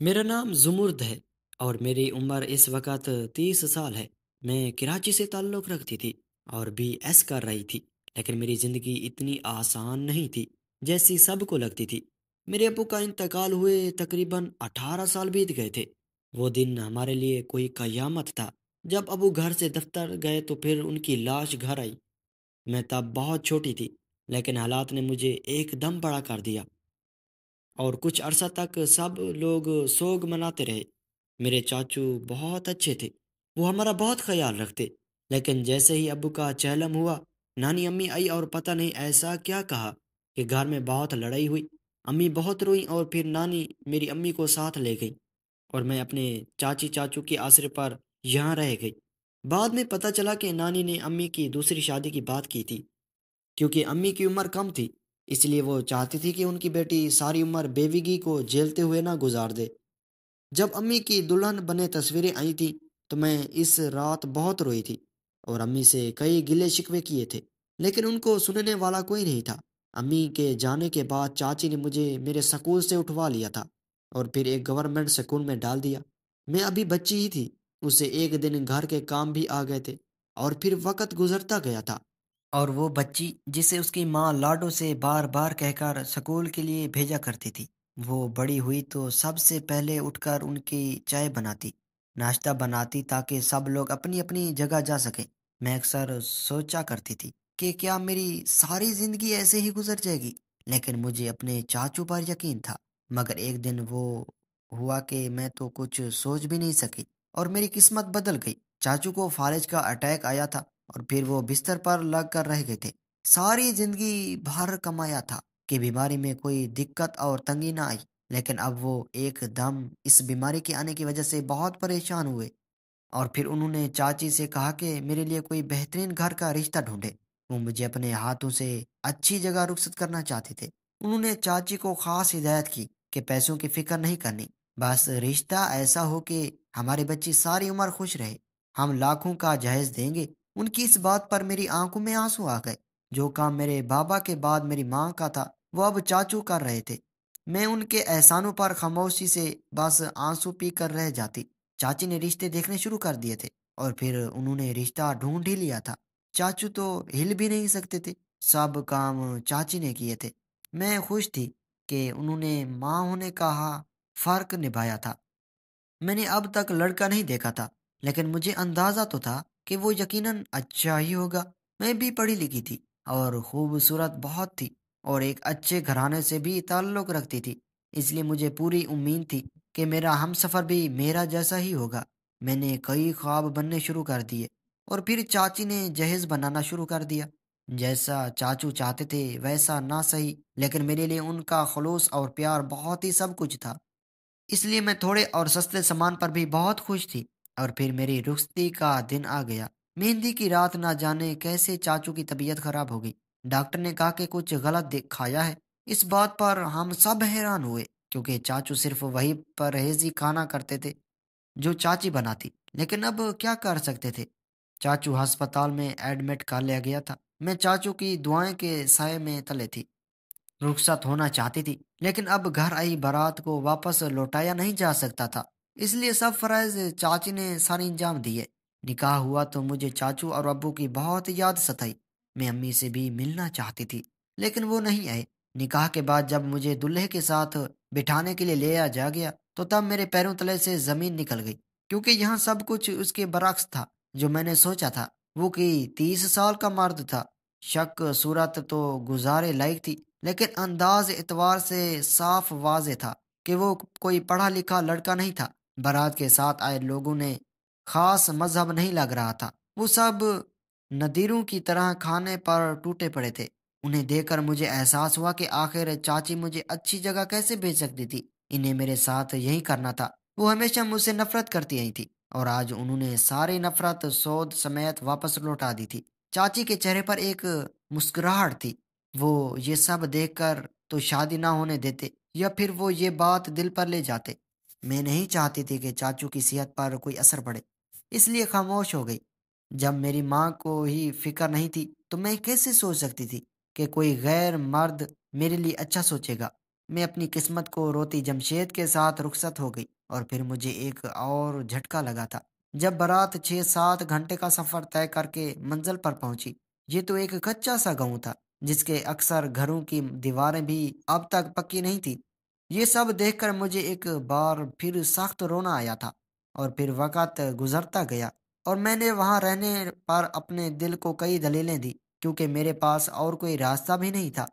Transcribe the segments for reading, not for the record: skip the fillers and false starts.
میرا نام زمرد ہے اور میری عمر اس وقت 30 سال ہے۔ میں کراچی سے تعلق رکھتی تھی اور بی ایس کر رہی تھی، لیکن میری زندگی اتنی آسان نہیں تھی جیسی سب کو لگتی تھی۔ میرے ابو کا انتقال ہوئے تقریباً 18 سال بیت گئے تھے۔ وہ دن ہمارے لیے کوئی قیامت تھا۔ جب ابو گھر سے دفتر گئے تو پھر ان کی لاش گھر آئی۔ میں تب بہت چھوٹی تھی، لیکن حالات نے مجھے ایک دم بڑا کر دیا اور کچھ عرصہ تک سب لوگ سوگ مناتے رہے۔ میرے چاچو بہت اچھے تھے، وہ ہمارا بہت خیال رکھتے، لیکن جیسے ہی ابو کا چہلم ہوا، نانی امی آئی اور پتہ نہیں ایسا کیا کہا کہ گھر میں بہت لڑائی ہوئی۔ امی بہت روئیں اور پھر نانی میری امی کو ساتھ لے گئی اور میں اپنے چاچی چاچو کے آسرے پر یہاں رہ گئی۔ بعد میں پتہ چلا کہ نانی نے امی کی دوسری شادی کی بات کی تھی، کیونکہ امی کی عمر کم تھی، اس لیے وہ چاہتی تھی کہ ان کی بیٹی ساری عمر بیویگی کو جھیلتے ہوئے نہ گزار دے۔ جب امی کی دلہن بنے تصویریں آئی تھیں تو میں اس رات بہت روئی تھی اور امی سے کئی گلے شکوے کیے تھے، لیکن ان کو سننے والا کوئی نہیں تھا۔ امی کے جانے کے بعد چاچی نے مجھے میرے سکول سے اٹھوا لیا تھا اور پھر ایک گورنمنٹ سکول میں ڈال دیا۔ میں ابھی بچی ہی تھی، اسے ایک دن گھر کے کام بھی آ گئے تھے اور پھر وقت گزرتا گیا تھا، اور وہ بچی جسے اس کی ماں لاڈو سے بار بار کہہ کر سکول کے لیے بھیجا کرتی تھی، وہ بڑی ہوئی تو سب سے پہلے اٹھ کر ان کی چائے بناتی، ناشتہ بناتی تاکہ سب لوگ اپنی اپنی جگہ جا سکیں۔ میں اکثر سوچا کرتی تھی کہ کیا میری ساری زندگی ایسے ہی گزر جائے گی، لیکن مجھے اپنے چاچو پر یقین تھا۔ مگر ایک دن وہ ہوا کہ میں تو کچھ سوچ بھی نہیں سکی اور میری قسمت بدل گئی۔ چاچو کو فالج کا اٹیک آیا تھا اور پھر وہ بستر پر لگ کر رہ گئے تھے۔ ساری زندگی بھر کمایا تھا کہ بیماری میں کوئی دقت اور تنگی نہ آئی، لیکن اب وہ ایک دم اس بیماری کے آنے کی وجہ سے بہت پریشان ہوئے اور پھر انہوں نے چاچی سے کہا کہ میرے لیے کوئی بہترین گھر کا رشتہ ڈھونڈے۔ وہ مجھے اپنے ہاتھوں سے اچھی جگہ رخصت کرنا چاہتے تھے۔ انہوں نے چاچی کو خاص ہدایت کی کہ پیسوں کی فکر نہیں کرنی، بس رشتہ ایسا ہو کہ ہماری بچی ساری عمر خوش رہے، ہم لاکھوں کا جہیز دیں گے۔ ان کی اس بات پر میری آنکھوں میں آنسو آ گئے۔ جو کام میرے بابا کے بعد میری ماں کا تھا وہ اب چاچو کر رہے تھے۔ میں ان کے احسانوں پر خاموشی سے بس آنسو پی کر رہ جاتی۔ چاچی نے رشتے دیکھنے شروع کر دیے تھے اور پھر انہوں نے رشتہ ڈھونڈ ہی لیا تھا۔ چاچو تو ہل بھی نہیں سکتے تھے، سب کام چاچی نے کیے تھے۔ میں خوش تھی کہ انہوں نے ماں ہونے کا فرق نبھایا تھا۔ میں نے اب تک لڑکا نہیں دیکھا تھا، لیکن مجھے اندازہ تو تھا کہ وہ یقیناً اچھا ہی ہوگا۔ میں بھی پڑھی لکھی تھی اور خوبصورت بہت تھی اور ایک اچھے گھرانے سے بھی تعلق رکھتی تھی، اس لیے مجھے پوری امید تھی کہ میرا ہم سفر بھی میرا جیسا ہی ہوگا۔ میں نے کئی خواب بننے شروع کر دیے اور پھر چاچی نے جہیز بنانا شروع کر دیا۔ جیسا چاچو چاہتے تھے ویسا نہ صحیح، لیکن میرے لیے ان کا خلوص اور پیار بہت ہی سب کچھ تھا، اس لیے میں تھوڑے اور سستے سامان پر بھی بہت خوش تھی۔ اور پھر میری رخصتی کا دن آ گیا۔ مہندی کی رات نہ جانے کیسے چاچو کی طبیعت خراب ہو گئی۔ ڈاکٹر نے کہا کہ کچھ غلط کھایا ہے۔ اس بات پر ہم سب حیران ہوئے کیونکہ چاچو صرف وہی پرہیزی کھانا کرتے تھے جو چاچی بناتی، لیکن اب کیا کر سکتے تھے۔ چاچو ہسپتال میں ایڈمٹ کر لیا گیا تھا۔ میں چاچو کی دعائیں کے سائے میں تلے تھی، رخصت ہونا چاہتی تھی، لیکن اب گھر آئی بارات کو واپس لوٹایا نہیں جا سکتا تھا، اس لیے سب فرائض چاچی نے سارے انجام دیے۔ نکاح ہوا تو مجھے چاچو اور ابو کی بہت یاد ستائی۔ میں امی سے بھی ملنا چاہتی تھی، لیکن وہ نہیں آئے۔ نکاح کے بعد جب مجھے دلہے کے ساتھ بٹھانے کے لیے لے جا گیا تو تب میرے پیروں تلے سے زمین نکل گئی، کیونکہ یہاں سب کچھ اس کے برعکس تھا جو میں نے سوچا تھا۔ وہ کہ 30 سال کا مرد تھا، شک صورت تو گزارے لائق تھی، لیکن انداز اعتبار سے صاف واضح تھا کہ وہ کوئی پڑھا لکھا لڑکا نہیں تھا۔ بارات کے ساتھ آئے لوگوں نے خاص مذہب نہیں لگ رہا تھا، وہ سب ندیروں کی طرح کھانے پر ٹوٹے پڑے تھے۔ انہیں دیکھ کر مجھے احساس ہوا کہ آخر چاچی مجھے اچھی جگہ کیسے بھیج سکتی تھی، انہیں میرے ساتھ یہی کرنا تھا۔ وہ ہمیشہ مجھ سے نفرت کرتی آئی تھی اور آج انہوں نے ساری نفرت سود سمیت واپس لوٹا دی تھی۔ چاچی کے چہرے پر ایک مسکراہٹ تھی، وہ یہ سب دیکھ کر تو شادی نہ ہونے دیتے یا پھر وہ یہ بات دل پر لے جاتے۔ میں نہیں چاہتی تھی کہ چاچو کی صحت پر کوئی اثر پڑے، اس لیے خاموش ہو گئی۔ جب میری ماں کو ہی فکر نہیں تھی تو میں کیسے سوچ سکتی تھی کہ کوئی غیر مرد میرے لیے اچھا سوچے گا۔ میں اپنی قسمت کو روتی جمشید کے ساتھ رخصت ہو گئی، اور پھر مجھے ایک اور جھٹکا لگا تھا جب بارات 6-7 گھنٹے کا سفر طے کر کے منزل پر پہنچی۔ یہ تو ایک کچا سا گاؤں تھا جس کے اکثر گھروں کی دیواریں بھی اب تک پکی نہیں تھی۔ یہ سب دیکھ کر مجھے ایک بار پھر سخت رونا آیا تھا، اور پھر وقت گزرتا گیا اور میں نے وہاں رہنے پر اپنے دل کو کئی دلیلیں دی، کیونکہ میرے پاس اور کوئی راستہ بھی نہیں تھا۔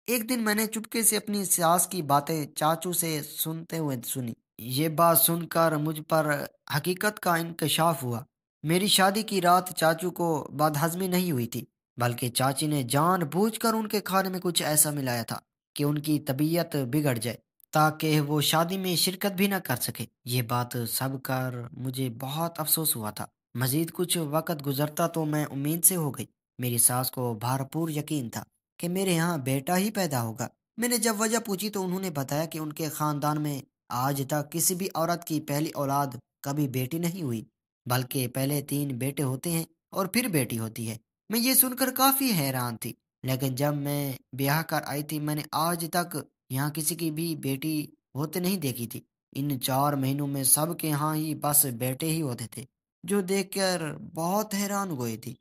ایک دن میں نے چپکے سے اپنی ساس کی باتیں چاچو سے سنتے ہوئے سنی۔ یہ بات سن کر مجھ پر حقیقت کا انکشاف ہوا۔ میری شادی کی رات چاچو کو بدہضمی نہیں ہوئی تھی، بلکہ چاچی نے جان بوجھ کر ان کے کھانے میں کچھ ایسا ملایا تھا کہ ان کی طبیعت بگڑ جائے، تاکہ وہ شادی میں شرکت بھی نہ کر سکے۔ یہ بات سب کر مجھے بہت افسوس ہوا تھا۔ مزید کچھ وقت گزرتا تو میں امید سے ہو گئی۔ میری ساس کو بھرپور یقین تھا کہ میرے یہاں بیٹا ہی پیدا ہوگا۔ میں نے جب وجہ پوچھی تو انہوں نے بتایا کہ ان کے خاندان میں آج تک کسی بھی عورت کی پہلی اولاد کبھی بیٹی نہیں ہوئی، بلکہ پہلے 3 بیٹے ہوتے ہیں اور پھر بیٹی ہوتی ہے۔ میں یہ سن کر کافی حیران تھی، لیکن جب میں بیاہ کر آئی تھی میں نے آج تک یہاں کسی کی بھی بیٹی ہوتے نہیں دیکھی تھی۔ ان 4 مہینوں میں سب کے یہاں ہی بس بیٹے ہی ہوتے تھے، جو دیکھ کر بہت حیران ہوئی تھی۔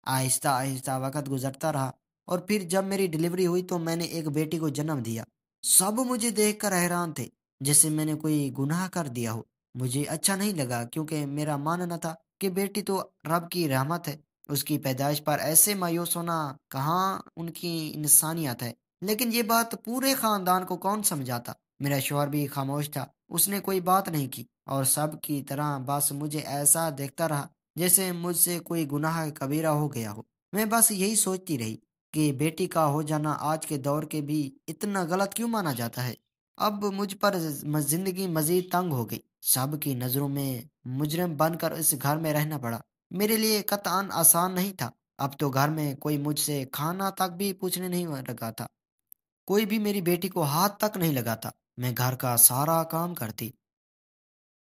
آہستہ آہستہ وقت گزرتا رہا، اور پھر جب میری ڈلیوری ہوئی تو میں نے ایک بیٹی کو جنم دیا۔ سب مجھے دیکھ کر حیران تھے، جیسے میں نے کوئی گناہ کر دیا ہو۔ مجھے اچھا نہیں لگا، کیونکہ میرا ماننا تھا کہ بیٹی تو رب کی رحمت ہے۔ اس کی پیدائش پر ایسے مایوس ہونا کہاں ان کی انسانیت ہے؟ لیکن یہ بات پورے خاندان کو کون سمجھاتا؟ میرا شوہر بھی خاموش تھا، اس نے کوئی بات نہیں کی، اور سب کی طرح بس مجھے ایسا دیکھتا رہا جیسے مجھ سے کوئی گناہ کبیرہ ہو گیا ہو۔ میں بس یہی سوچتی رہی کہ بیٹی کا ہو جانا آج کے دور کے بھی اتنا غلط کیوں مانا جاتا ہے؟ اب مجھ پر زندگی مزید تنگ ہو گئی۔ سب کی نظروں میں مجرم بن کر اس گھر میں رہنا پڑا۔ میرے لیے قطعاً آسان نہیں تھا۔ اب تو گھر میں کوئی مجھ سے کھانا تک بھی پوچھنے نہیں لگا تھا، کوئی بھی میری بیٹی کو ہاتھ تک نہیں لگاتا۔ میں گھر کا سارا کام کرتی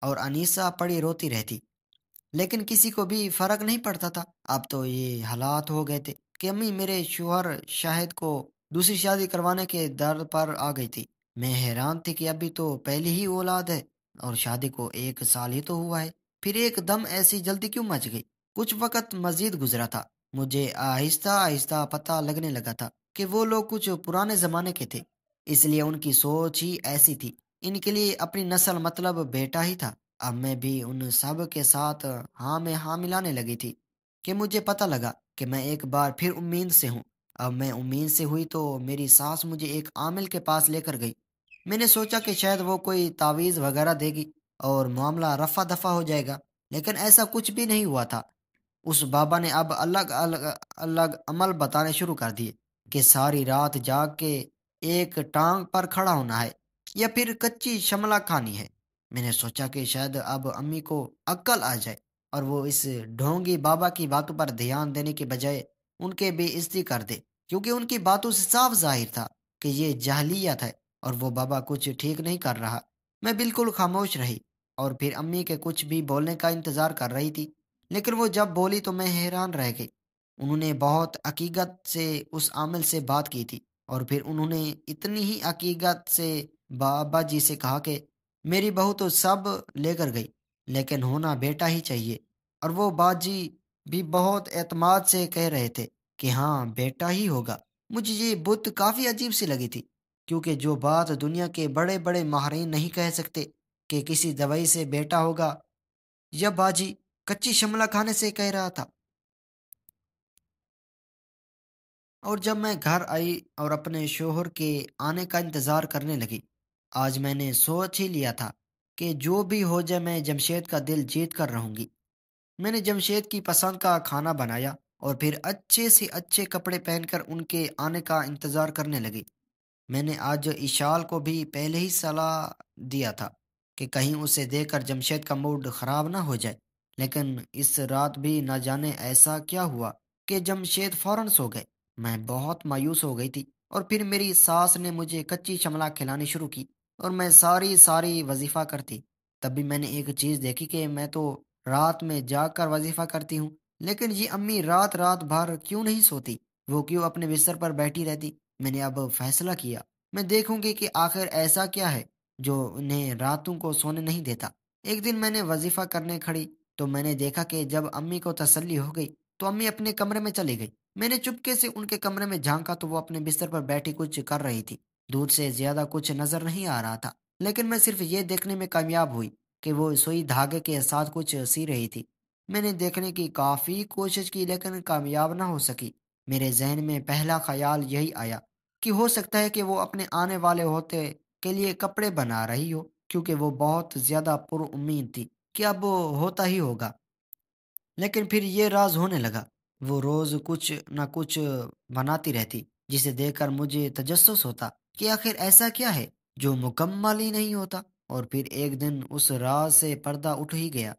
اور انیسا پڑی روتی رہتی، لیکن کسی کو بھی فرق نہیں پڑتا تھا۔ اب تو یہ حالات ہو گئے تھے کہ امی میرے شوہر شاہد کو دوسری شادی کروانے کے در پر آ گئی تھی۔ میں حیران تھی کہ ابھی تو پہلی ہی اولاد ہے اور شادی کو 1 سال ہی تو ہوا ہے، پھر ایک دم ایسی جلدی کیوں مچ گئی؟ کچھ وقت مزید گزرا تھا، مجھے آہستہ آہستہ پتہ لگنے لگا تھا کہ وہ لوگ کچھ پرانے زمانے کے تھے، اس لیے ان کی سوچ ہی ایسی تھی۔ ان کے لیے اپنی نسل مطلب بیٹا ہی تھا۔ اب میں بھی ان سب کے ساتھ ہاں میں ہاں ملانے لگی تھی کہ مجھے پتہ لگا کہ میں ایک بار پھر امید سے ہوں۔ اب میں امید سے ہوئی تو میری ساس مجھے ایک عامل کے پاس لے کر گئی۔ میں نے سوچا کہ شاید وہ کوئی تعویذ وغیرہ دے گی اور معاملہ رفع دفع ہو جائے گا، لیکن ایسا کچھ بھی نہیں ہوا تھا۔ اس بابا نے اب الگ الگ الگ عمل بتانے شروع کر دیے کہ ساری رات جاگ کے ایک ٹانگ پر کھڑا ہونا ہے یا پھر کچی شملہ کھانی ہے۔ میں نے سوچا کہ شاید اب امی کو عقل آ جائے اور وہ اس ڈھونگی بابا کی باتوں پر دھیان دینے کے بجائے ان کے بے عزتی کر دے، کیونکہ ان کی باتوں سے صاف ظاہر تھا کہ یہ جاہلیت ہے اور وہ بابا کچھ ٹھیک نہیں کر رہا۔ میں بالکل خاموش رہی اور پھر امی کے کچھ بھی بولنے کا انتظار کر رہی تھی، لیکن وہ جب بولی تو میں حیران رہ گئی۔ انہوں نے بہت عقیدت سے اس عامل سے بات کی تھی، اور پھر انہوں نے اتنی ہی عقیدت سے بابا جی سے کہا کہ میری بہو تو سب لے کر گئی، لیکن ہونا بیٹا ہی چاہیے۔ اور وہ باجی بھی بہت اعتماد سے کہہ رہے تھے کہ ہاں بیٹا ہی ہوگا۔ مجھے یہ بت کافی عجیب سی لگی تھی، کیونکہ جو بات دنیا کے بڑے بڑے ماہرین نہیں کہہ سکتے کہ کسی دوائی سے بیٹا ہوگا، یا باجی کچی شملہ کھانے سے کہہ رہا تھا۔ اور جب میں گھر آئی اور اپنے شوہر کے آنے کا انتظار کرنے لگی، آج میں نے سوچ ہی لیا تھا کہ جو بھی ہو جائے میں جمشید کا دل جیت کر رہوں گی۔ میں نے جمشید کی پسند کا کھانا بنایا اور پھر اچھے سے اچھے کپڑے پہن کر ان کے آنے کا انتظار کرنے لگی۔ میں نے آج اشال کو بھی پہلے ہی صلاح دیا تھا کہ کہیں اسے دیکھ کر جمشید کا موڈ خراب نہ ہو جائے، لیکن اس رات بھی نہ جانے ایسا کیا ہوا کہ جمشید فوراً سو گئے۔ میں بہت مایوس ہو گئی تھی، اور پھر میری ساس نے مجھے کچی شملہ کھلانی شروع کی اور میں ساری وظیفہ کرتی۔ تب بھی میں نے ایک چیز دیکھی کہ میں تو رات میں جاگ کر وظیفہ کرتی ہوں، لیکن یہ امی رات بھر کیوں نہیں سوتی؟ وہ کیوں اپنے بستر پر بیٹھی رہتی؟ میں نے اب فیصلہ کیا، میں دیکھوں گی کہ آخر ایسا کیا ہے جو انہیں راتوں کو سونے نہیں دیتا۔ ایک دن میں نے وظیفہ کرنے کھڑی تو میں نے دیکھا کہ جب امی کو تسلی ہو گئی تو امی اپنے کمرے میں چلی گئی۔ میں نے چپکے سے ان کے کمرے میں جھانکا تو وہ اپنے بستر پر بیٹھی کچھ کر رہی تھی۔ دور سے زیادہ کچھ نظر نہیں آ رہا تھا، لیکن میں صرف یہ دیکھنے میں کامیاب ہوئی کہ وہ سوئی دھاگے کے ساتھ کچھ سی رہی تھی۔ میں نے دیکھنے کی کافی کوشش کی لیکن کامیاب نہ ہو سکی۔ میرے ذہن میں پہلا خیال یہی آیا کہ ہو سکتا ہے کہ وہ اپنے آنے والے ہوتے کے لیے کپڑے بنا رہی ہو، کیونکہ وہ بہت زیادہ پر امید تھی کہ اب وہ ہوتا ہی ہوگا۔ لیکن پھر یہ راز ہونے لگا، وہ روز کچھ نہ کچھ بناتی رہتی جسے دیکھ کر مجھے تجسس ہوتا کہ آخر ایسا کیا ہے جو مکمل ہی نہیں ہوتا۔ اور پھر ایک دن اس راز سے پردہ اٹھ ہی گیا۔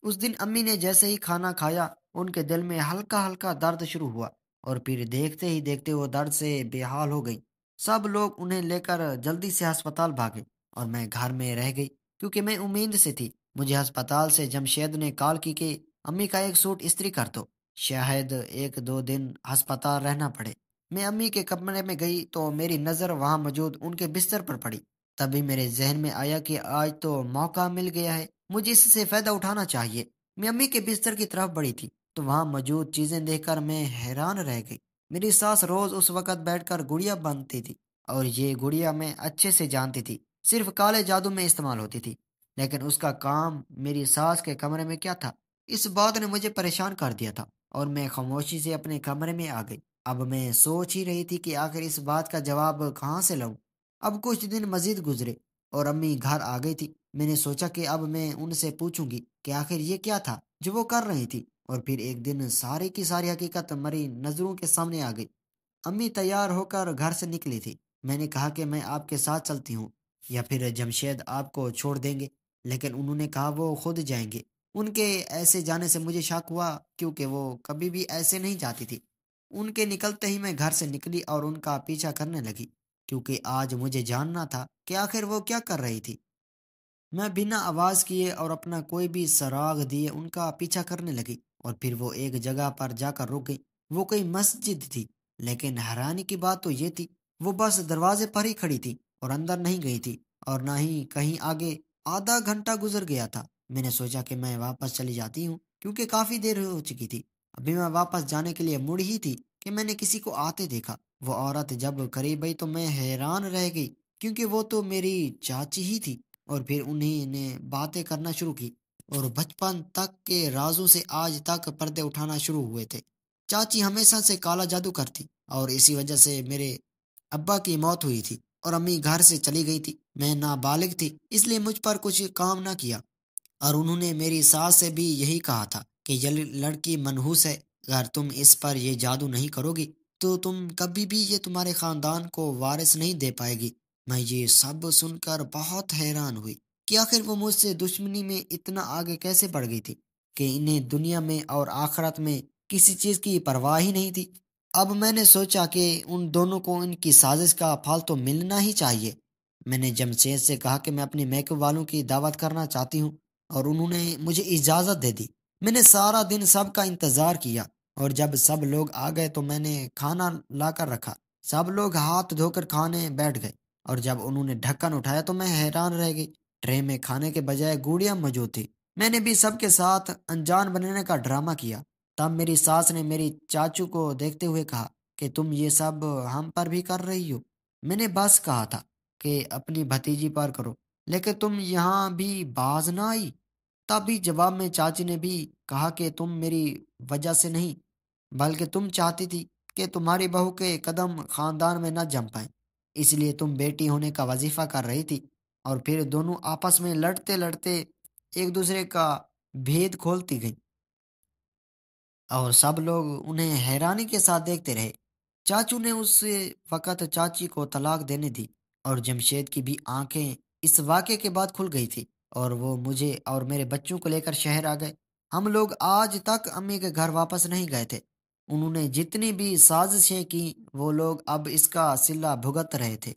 اس دن امی نے جیسے ہی کھانا کھایا ان کے دل میں ہلکا ہلکا درد شروع ہوا، اور پھر دیکھتے ہی دیکھتے وہ درد سے بے حال ہو گئی۔ سب لوگ انہیں لے کر جلدی سے ہسپتال بھاگے اور میں گھر میں رہ گئی کیونکہ میں امید سے تھی۔ مجھے ہسپتال سے جمشید نے کال کی کہ امی کا ایک سوٹ استری کر دو، شاید ایک دو دن ہسپتال رہنا پڑے۔ میں امی کے کمرے میں گئی تو میری نظر وہاں موجود ان کے بستر پر پڑی۔ تبھی میرے ذہن میں آیا کہ آج تو موقع مل گیا ہے، مجھے اس سے فائدہ اٹھانا چاہیے۔ میں امی کے بستر کی طرف بڑھی تھی تو وہاں موجود چیزیں دیکھ کر میں حیران رہ گئی۔ میری ساس روز اس وقت بیٹھ کر گڑیا بنتی تھی، اور یہ گڑیا میں اچھے سے جانتی تھی صرف کالے جادو میں استعمال ہوتی تھی۔ لیکن اس کا کام میری ساس کے کمرے میں کیا تھا، اس بات نے مجھے پریشان کر دیا تھا، اور میں خاموشی سے اپنے کمرے میں آ گئی۔ اب میں سوچ ہی رہی تھی کہ آخر اس بات کا جواب کہاں سے لاؤں۔ اب کچھ دن مزید گزرے اور امی گھر آ گئی تھی۔ میں نے سوچا کہ اب میں ان سے پوچھوں گی کہ آخر یہ کیا تھا جو وہ کر رہی تھی۔ اور پھر ایک دن ساری کی ساری حقیقت میری نظروں کے سامنے آ گئی۔ امی تیار ہو کر گھر سے نکلی تھی۔ میں نے کہا کہ میں آپ کے ساتھ چلتی ہوں یا پھر جمشید آپ کو چھوڑ دیں گے، لیکن انہوں نے کہا وہ خود جائیں گے۔ ان کے ایسے جانے سے مجھے شک ہوا کیونکہ وہ کبھی بھی ایسے نہیں جاتی تھی۔ ان کے نکلتے ہی میں گھر سے نکلی اور ان کا پیچھا کرنے لگی، کیونکہ آج مجھے جاننا تھا کہ آخر وہ کیا کر رہی تھی۔ میں بنا آواز کیے اور اپنا کوئی بھی سراغ دیے ان کا پیچھا کرنے لگی، اور پھر وہ ایک جگہ پر جا کر رک گئی۔ وہ کوئی مسجد تھی، لیکن حیرانی کی بات تو یہ تھی وہ بس دروازے پر ہی کھڑی تھی اور اندر نہیں گئی تھی، اور نہ ہی کہیں آگے۔ آدھا گھنٹہ گزر گیا تھا۔ میں نے سوچا کہ میں واپس چلی جاتی ہوں کیونکہ کافی دیر ہو چکی تھی۔ ابھی میں واپس جانے کے لیے مڑ ہی تھی کہ میں نے کسی کو آتے دیکھا۔ وہ عورت جب قریب آئی تو میں حیران رہ گئی کیونکہ وہ تو میری چاچی ہی تھی۔ اور پھر انہیں نے باتیں کرنا شروع کی، اور بچپن تک کے رازوں سے آج تک پردے اٹھانا شروع ہوئے تھے۔ چاچی ہمیشہ سے کالا جادو کرتی اور اسی وجہ سے میرے ابا کی موت ہوئی تھی اور امی گھر سے چلی گئی تھی۔ میں نابالغ تھی اس لیے مجھ پر کچھ کام نہ کیا، اور انہوں نے میری ساس سے بھی یہی کہا تھا کہ یہ لڑکی منحوس ہے، اگر تم اس پر یہ جادو نہیں کرو گی تو تم کبھی بھی یہ تمہارے خاندان کو وارث نہیں دے پائے گی۔ میں یہ سب سن کر بہت حیران ہوئی کہ آخر وہ مجھ سے دشمنی میں اتنا آگے کیسے بڑھ گئی تھی کہ انہیں دنیا میں اور آخرت میں کسی چیز کی پرواہ ہی نہیں تھی۔ اب میں نے سوچا کہ ان دونوں کو ان کی سازش کا پھل تو ملنا ہی چاہیے۔ میں نے جمشید سے کہا کہ میں اپنے میک والوں کی دعوت کرنا چاہتی ہوں، اور انہوں نے مجھے اجازت دے دی۔ میں نے سارا دن سب کا انتظار کیا، اور جب سب لوگ آ گئے تو میں نے کھانا لا کر رکھا۔ سب لوگ ہاتھ دھو کر کھانے بیٹھ گئے، اور جب انہوں نے ڈھکن اٹھایا تو میں حیران رہ گئی۔ ٹرے میں کھانے کے بجائے گوڑیاں موجود تھی۔ میں نے بھی سب کے ساتھ انجان بننے کا ڈرامہ کیا۔ تب میری ساس نے میری چاچو کو دیکھتے ہوئے کہا کہ تم یہ سب ہم پر بھی کر رہی ہو۔ میں نے بس کہا تھا کہ اپنی بھتیجی پر کرو، لیکن تم یہاں بھی باز نہ آئی۔ تبھی جواب میں چاچی نے بھی کہا کہ تم میری وجہ سے نہیں، بلکہ تم چاہتی تھی کہ تمہاری بہو کے قدم خاندان میں نہ جم پائیں، اس لیے تم بیٹی ہونے کا وظیفہ کر رہی تھی۔ اور پھر دونوں آپس میں لڑتے لڑتے ایک دوسرے کا بھید کھولتی گئی، اور سب لوگ انہیں حیرانی کے ساتھ دیکھتے رہے۔ چاچو نے اس وقت چاچی کو طلاق دینے دی، اور جمشید کی بھی آنکھیں اس واقعے کے بعد کھل گئی تھی، اور وہ مجھے اور میرے بچوں کو لے کر شہر آ گئے۔ ہم لوگ آج تک امی کے گھر واپس نہیں گئے تھے۔ انہوں نے جتنی بھی سازشیں کی وہ لوگ اب اس کا صلہ بھگت رہے تھے۔